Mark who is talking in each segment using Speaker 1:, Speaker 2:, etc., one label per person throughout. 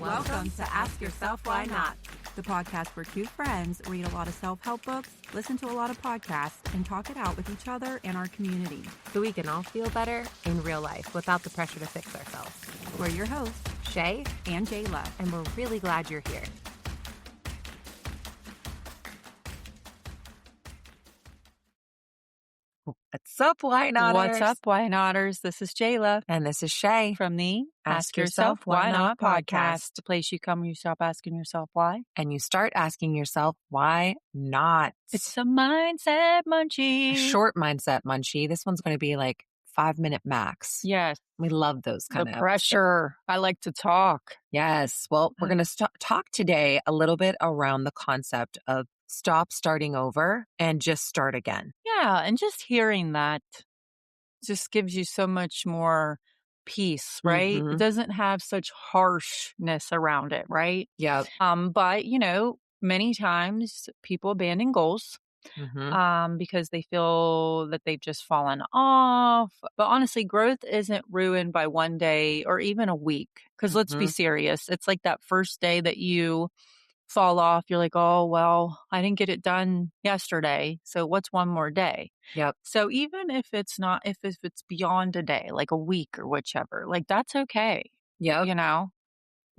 Speaker 1: Welcome to Ask Yourself Why Not, the podcast where two friends read a lot of self-help books, listen to a lot of podcasts, and talk it out with each other and our community.
Speaker 2: So we can all feel better in real life without the pressure to fix ourselves.
Speaker 1: We're your hosts,
Speaker 2: Shaye
Speaker 1: and Jayla,
Speaker 2: and we're really glad you're here. What's up, Why Notters?
Speaker 1: What's up, Why Notters? This is Jayla.
Speaker 2: And this is Shaye.
Speaker 1: From the Ask Yourself Why Not podcast. The place you come when you stop asking yourself why.
Speaker 2: And you start asking yourself, why not?
Speaker 1: It's a mindset munchie.
Speaker 2: A short mindset munchie. This one's going to be like 5-minute max.
Speaker 1: Yes.
Speaker 2: We love those kind of
Speaker 1: pressure. I like to talk.
Speaker 2: Yes. Well, we're going to talk today a little bit around the concept of stop starting over and just start again.
Speaker 1: Yeah. And just hearing that just gives you so much more peace, right?
Speaker 2: Mm-hmm.
Speaker 1: It doesn't have such harshness around it, right?
Speaker 2: Yeah.
Speaker 1: But, many times people abandon goals.
Speaker 2: Mm-hmm.
Speaker 1: Because they feel that they've just fallen off. But honestly, growth isn't ruined by one day or even a week. Because let's be serious. It's like that first day that you fall off. You're like, oh, well, I didn't get it done yesterday. So what's one more day?
Speaker 2: Yep.
Speaker 1: So even if it's not, if it's beyond a day, like a week or whichever, like that's okay.
Speaker 2: Yeah.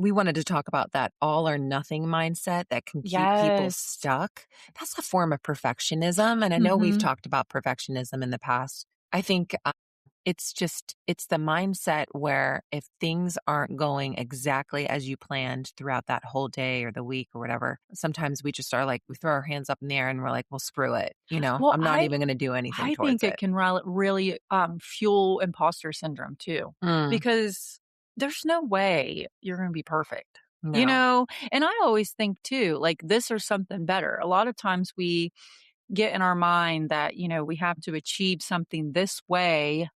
Speaker 2: We wanted to talk about that all or nothing mindset that can keep people stuck. That's a form of perfectionism. And I know we've talked about perfectionism in the past. I think it's the mindset where if things aren't going exactly as you planned throughout that whole day or the week or whatever, sometimes we just are like, we throw our hands up in the air and we're like, well, screw it.
Speaker 1: Well,
Speaker 2: I'm not even going to do anything towards it.
Speaker 1: I think it can really fuel imposter syndrome too, because there's no way you're going to be perfect,
Speaker 2: No.
Speaker 1: And I always think too, like this or something better. A lot of times we get in our mind that, we have to achieve something this way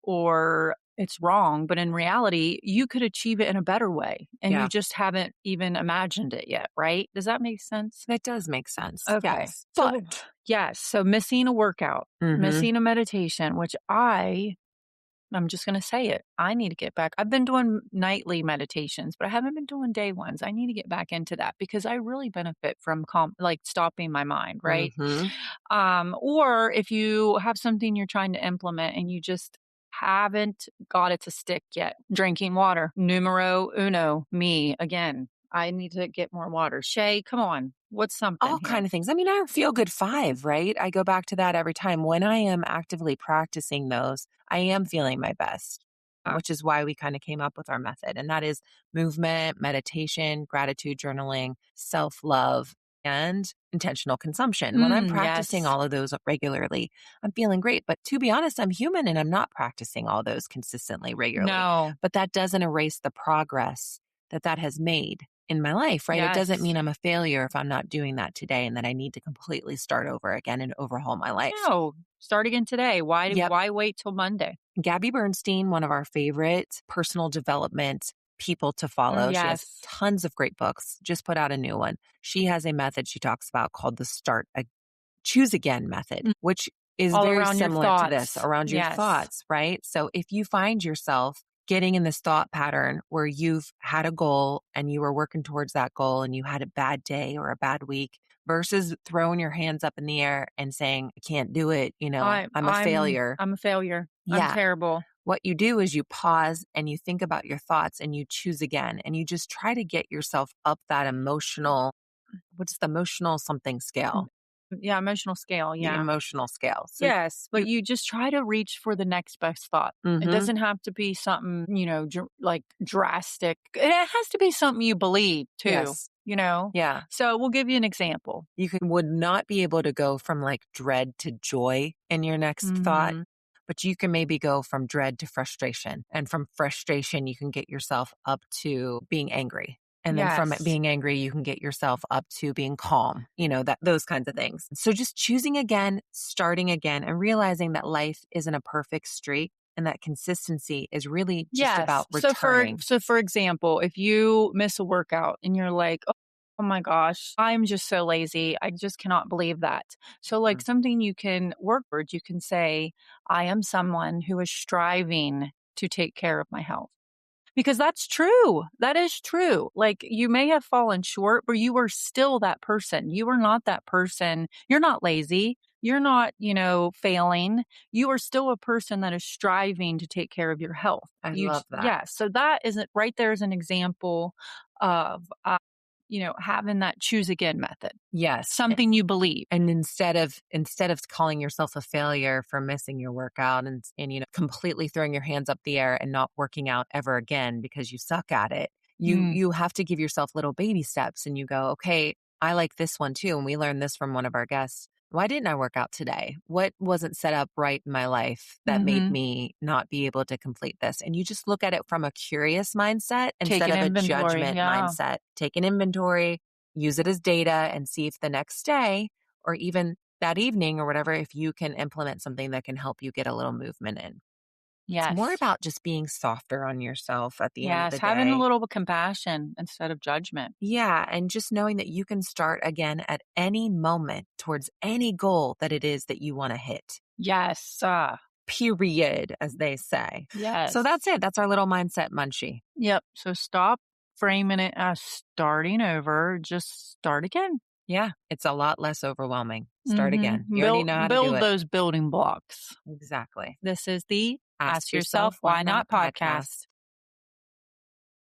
Speaker 1: or it's wrong. But in reality, you could achieve it in a better way and you just haven't even imagined it yet. Right? Does that make sense?
Speaker 2: That does make sense.
Speaker 1: Okay.
Speaker 2: Yes.
Speaker 1: But yes. So missing a workout, missing a meditation, which I'm just going to say it. I need to get back. I've been doing nightly meditations, but I haven't been doing day ones. I need to get back into that because I really benefit from stopping my mind, right? Or if you have something you're trying to implement and you just haven't got it to stick yet, drinking water, numero uno, me again. I need to get more water. Shaye, come on. What's something?
Speaker 2: All kind of things. I mean, our feel good 5, right? I go back to that every time. When I am actively practicing those, I am feeling my best, which is why we kind of came up with our method. And that is movement, meditation, gratitude journaling, self-love, and intentional consumption. When I'm practicing all of those regularly, I'm feeling great. But to be honest, I'm human and I'm not practicing all those consistently, regularly.
Speaker 1: No.
Speaker 2: But that doesn't erase the progress that has made in my life, right?
Speaker 1: Yes.
Speaker 2: It doesn't mean I'm a failure if I'm not doing that today and that I need to completely start over again and overhaul my life.
Speaker 1: No, start again today. Why wait till Monday?
Speaker 2: Gabby Bernstein, one of our favorite personal development people to follow.
Speaker 1: Yes.
Speaker 2: She has tons of great books, just put out a new one. She has a method she talks about called the choose again method, which is
Speaker 1: all
Speaker 2: very
Speaker 1: around
Speaker 2: similar to this, around your thoughts, right? So if you find yourself getting in this thought pattern where you've had a goal and you were working towards that goal and you had a bad day or a bad week versus throwing your hands up in the air and saying, I can't do it. I'm a failure.
Speaker 1: I'm a failure.
Speaker 2: Yeah.
Speaker 1: I'm terrible.
Speaker 2: What you do is you pause and you think about your thoughts and you choose again and you just try to get yourself up that what's the emotional something scale?
Speaker 1: Yeah, emotional scale. Yeah.
Speaker 2: The emotional scale.
Speaker 1: So yes, but you just try to reach for the next best thought. It doesn't have to be something, like drastic. It has to be something you believe too,
Speaker 2: Yes. Yeah.
Speaker 1: So we'll give you an example.
Speaker 2: You would not be able to go from like dread to joy in your next thought, but you can maybe go from dread to frustration. And from frustration, you can get yourself up to being angry. And then from being angry, you can get yourself up to being calm, those kinds of things. So just choosing again, starting again, and realizing that life isn't a perfect streak and that consistency is really just about returning.
Speaker 1: So for example, if you miss a workout and you're like, oh my gosh, I'm just so lazy. I just cannot believe that. So like something you can work towards, you can say, I am someone who is striving to take care of my health. Because that's true. That is true. Like, you may have fallen short, but you are still that person. You are not that person. You're not lazy. You're not, failing. You are still a person that is striving to take care of your health.
Speaker 2: I love that.
Speaker 1: Yeah. So that isn't right there is an example of, having that choose again method.
Speaker 2: Yes.
Speaker 1: Something you believe.
Speaker 2: And instead of calling yourself a failure for missing your workout and completely throwing your hands up the air and not working out ever again because you suck at it,
Speaker 1: Mm,
Speaker 2: you have to give yourself little baby steps and you go, okay, I like this one too. And we learned this from one of our guests. Why didn't I work out today? What wasn't set up right in my life that made
Speaker 1: mhm.
Speaker 2: me not be able to complete this? And you just look at it from a curious mindset
Speaker 1: Take
Speaker 2: instead
Speaker 1: an
Speaker 2: of a
Speaker 1: inventory.
Speaker 2: judgment
Speaker 1: Yeah.
Speaker 2: mindset. Take an inventory, use it as data, and see if the next day or even that evening or whatever, if you can implement something that can help you get a little movement in. It's more
Speaker 1: Yes.
Speaker 2: about just being softer on yourself at the end of
Speaker 1: Yes.
Speaker 2: the
Speaker 1: Having a
Speaker 2: day.
Speaker 1: little compassion instead of judgment.
Speaker 2: Yeah. And just knowing that you can start again at any moment towards any goal that it is that you want to hit.
Speaker 1: Yes.
Speaker 2: Period, as they say. So
Speaker 1: Yes.
Speaker 2: that's it. That's our little mindset munchie.
Speaker 1: Yep. So stop framing it as starting over. Just start again.
Speaker 2: Yeah. It's a lot less overwhelming. Start again.
Speaker 1: Mm-hmm.
Speaker 2: You already know how to do
Speaker 1: Build
Speaker 2: it.
Speaker 1: those building blocks.
Speaker 2: Exactly.
Speaker 1: This is the
Speaker 2: Ask
Speaker 1: Ask Yourself
Speaker 2: yourself, why
Speaker 1: Why
Speaker 2: not
Speaker 1: Not podcast.
Speaker 2: podcast.